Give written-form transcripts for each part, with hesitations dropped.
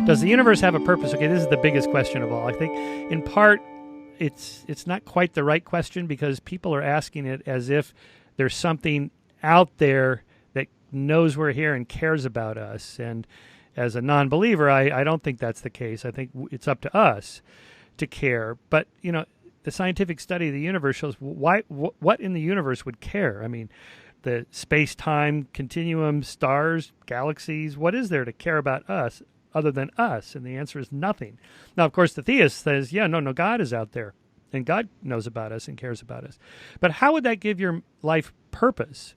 Does the universe have a purpose? Okay, this is the biggest question of all. I think in part it's not quite the right question because people are asking it as if there's something out there that knows we're here and cares about us. And as a non-believer, I don't think that's the case. I think it's up to us to care. But, you know, the scientific study of the universe shows what in the universe would care? I mean, the space-time continuum, stars, galaxies, what is there to care about us other than us? And the answer is nothing. Now, of course, the theist says, yeah, no, God is out there, and God knows about us and cares about us. But how would that give your life purpose?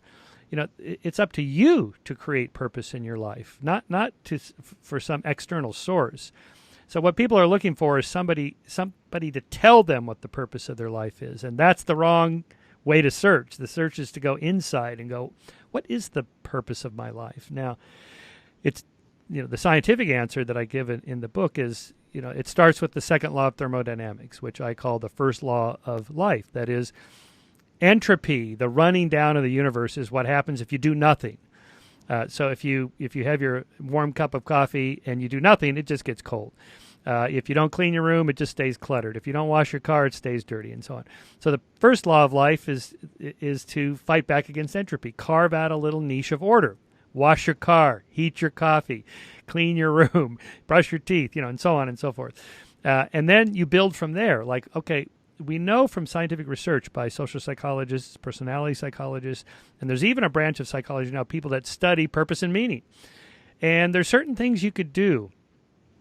You know, it's up to you to create purpose in your life, not for some external source. So what people are looking for is somebody to tell them what the purpose of their life is, and that's the wrong way to search. The search is to go inside and go, what is the purpose of my life? Now, it's, you know, the scientific answer that I give in the book is, you know, it starts with the second law of thermodynamics, which I call the first law of life. That is, entropy, the running down of the universe, is what happens if you do nothing. So if you have your warm cup of coffee and you do nothing, it just gets cold. If you don't clean your room, it just stays cluttered. If you don't wash your car, it stays dirty, and so on. So the first law of life is to fight back against entropy. Carve out a little niche of order. Wash your car, heat your coffee, clean your room, brush your teeth, you know, and so on and so forth. And then you build from there. Like, okay, we know from scientific research by social psychologists, personality psychologists, and there's even a branch of psychology now, people that study purpose and meaning. And there's certain things you could do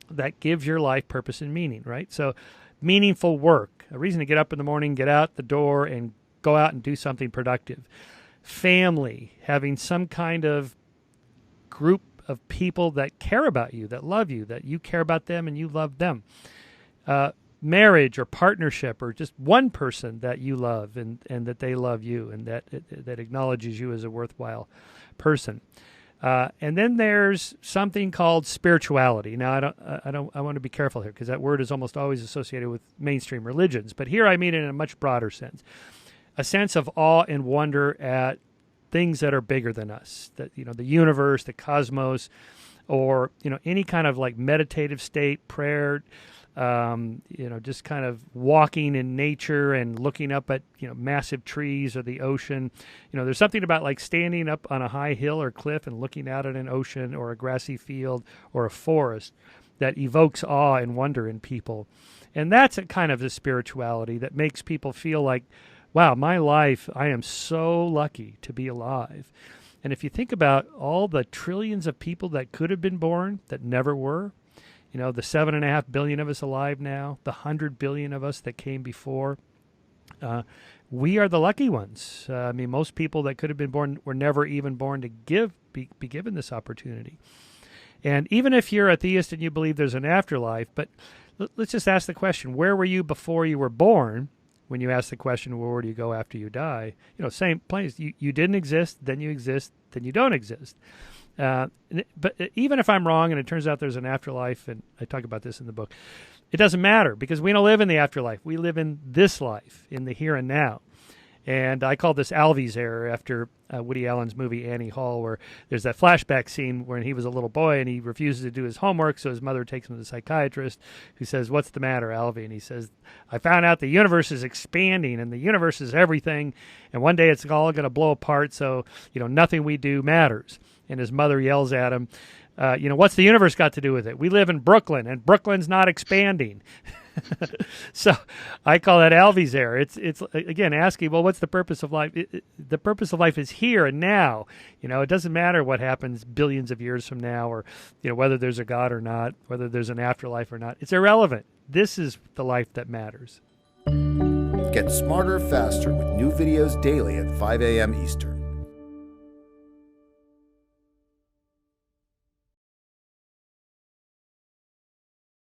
that gives your life purpose and meaning, right? So meaningful work, a reason to get up in the morning, get out the door, and go out and do something productive. Family, having some kind of group of people that care about you, that love you, that you care about them and you love them. Marriage or partnership, or just one person that you love and that they love you and that acknowledges you as a worthwhile person. And then there's something called spirituality. Now, I want to be careful here because that word is almost always associated with mainstream religions. But here I mean it in a much broader sense. A sense of awe and wonder at things that are bigger than us, that, you know, the universe, the cosmos, or, you know, any kind of like meditative state, prayer, you know, just kind of walking in nature and looking up at, you know, massive trees or the ocean. You know, there's something about like standing up on a high hill or cliff and looking out at an ocean or a grassy field or a forest that evokes awe and wonder in people. And that's a kind of the spirituality that makes people feel like, wow, my life, I am so lucky to be alive. And if you think about all the trillions of people that could have been born that never were, you know, the 7.5 billion of us alive now, the 100 billion of us that came before, we are the lucky ones. I mean, most people that could have been born were never even born to be given this opportunity. And even if you're a theist and you believe there's an afterlife, but let's just ask the question, where were you before you were born? When you ask the question, well, where do you go after you die? You know, same place. You didn't exist, then you exist, then you don't exist. But even if I'm wrong and it turns out there's an afterlife, and I talk about this in the book, it doesn't matter because we don't live in the afterlife. We live in this life, in the here and now. And I call this Alvy's error after Woody Allen's movie Annie Hall, where there's that flashback scene when he was a little boy and he refuses to do his homework, so his mother takes him to the psychiatrist who says, "What's the matter, Alvy?" And he says, "I found out the universe is expanding and the universe is everything, and one day it's all going to blow apart, so, you know, nothing we do matters." And his mother yells at him, you know, "What's the universe got to do with it? We live in Brooklyn, and Brooklyn's not expanding." So I call that Alvy's error. It's again asking, well, what's the purpose of life? The purpose of life is here and now. You know, it doesn't matter what happens billions of years from now, or, you know, whether there's a God or not, whether there's an afterlife or not. It's irrelevant. This is the life that matters. Get smarter faster with new videos daily at 5 a.m. Eastern.